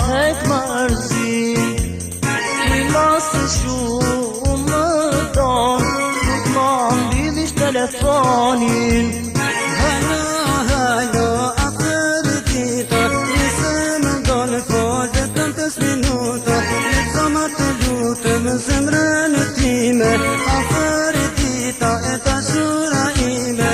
hek mërzi Ti lasë shumë më tonë Nuk ma mbilish telefonin Halo, halo, atër dita Nisë më ndonë folë vetëm 5 minuta Leco ma të lutëm zemrën time Atër dita e dashura ime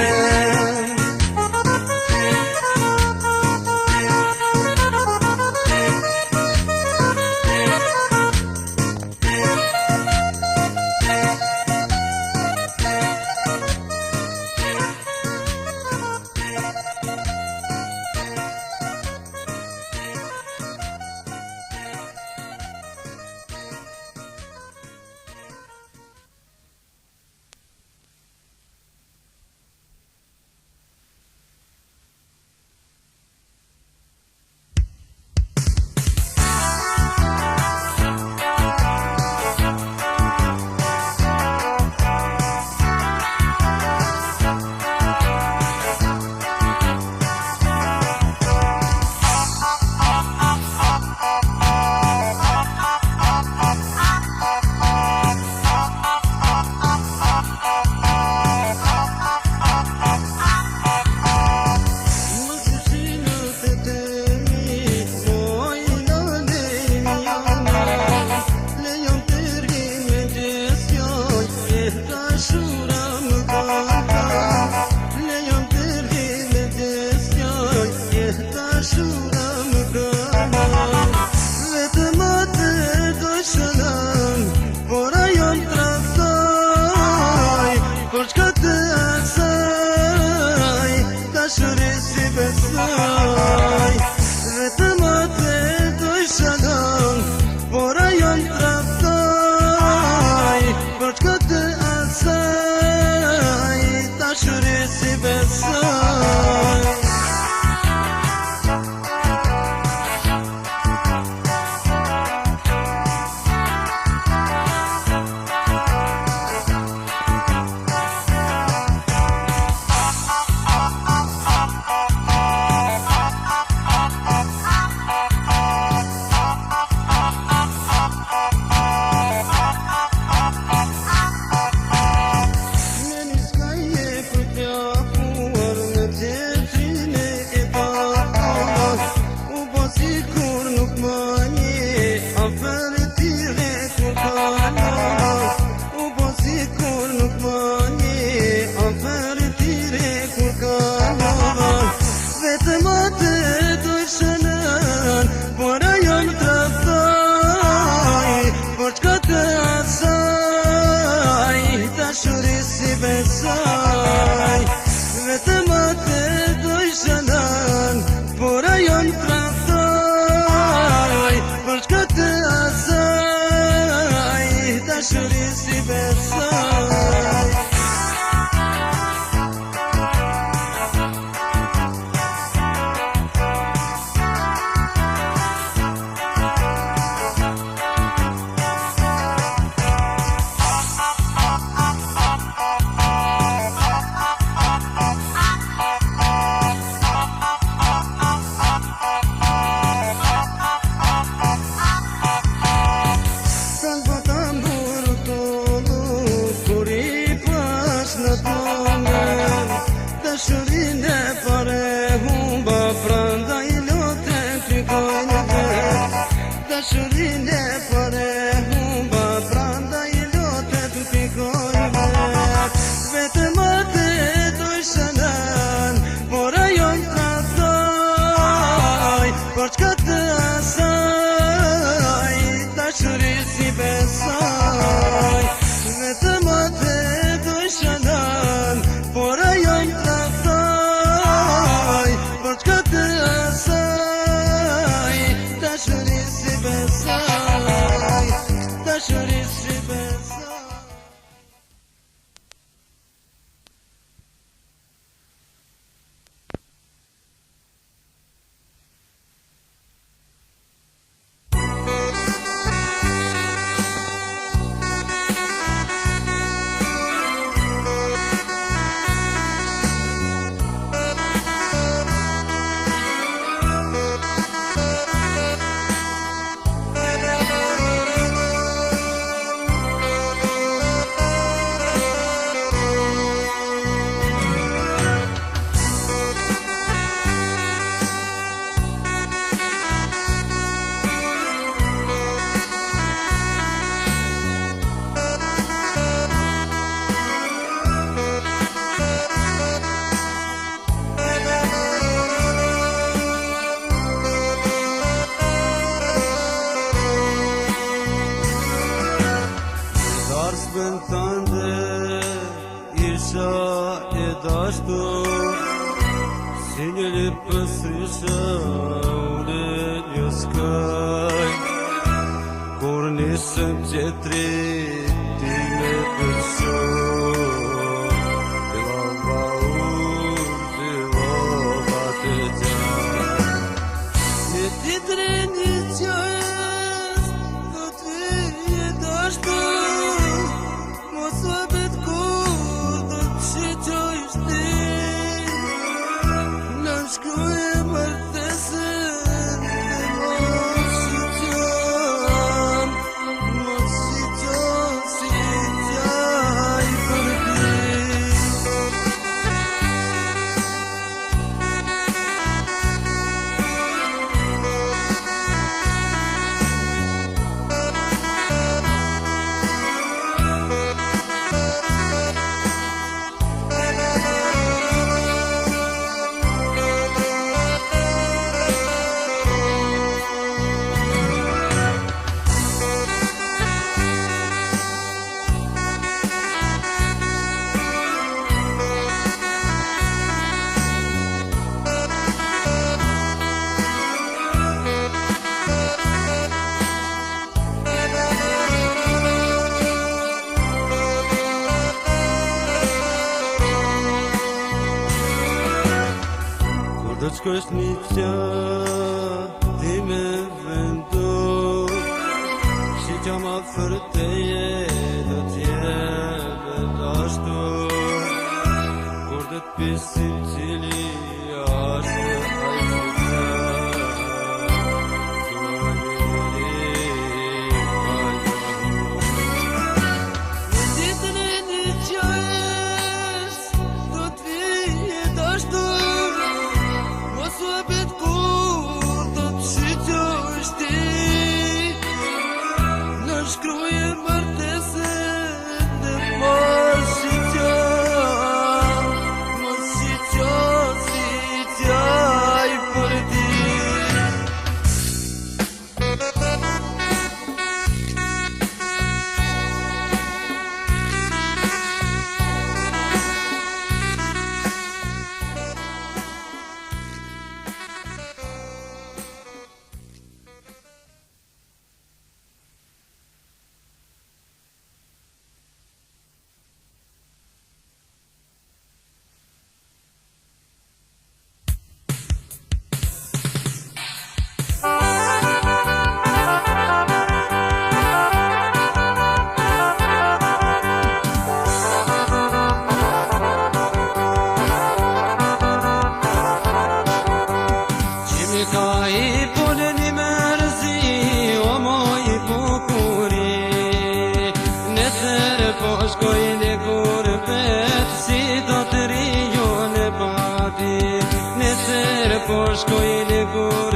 Vetëm atë doj shëndan Por ajo në traftoj Për çka të asaj Dashuri si besoj Dashurin e pare humba prandaj lotet ty kojnë vet Dashurin e pare humba prandaj lotet ty kojnë vet Vetëm atë doj shëndan Por ajo në traftoj Por çka të asaj Dashuri si besoj Vetëm atë doj shëndan Por ajo në traftoj Por çka të asaj Dashuri si besoj pësysha ulet një skaj Kur nisëm qetrit ti me përshon Ti lava unë, ti lava të gjatë Një titre një qajës do t'vije dashtu Mos abet kur do t'shqeqojsh ti Në shkruje martesën dhe mos shqeqon Mos shqeqon si qaj për ti Do t'shkosh një qatë, ti me vendu Shi qa ma fërteje, do t'jebet ashtu Kur do t'pisim cili ashtu hajtë Shkruje martesën dhe mos shqeqon Mos shqeqon si qaj për ti Shkojnë gurbet si do të rijon e bati Nesër po shkojnë gurbet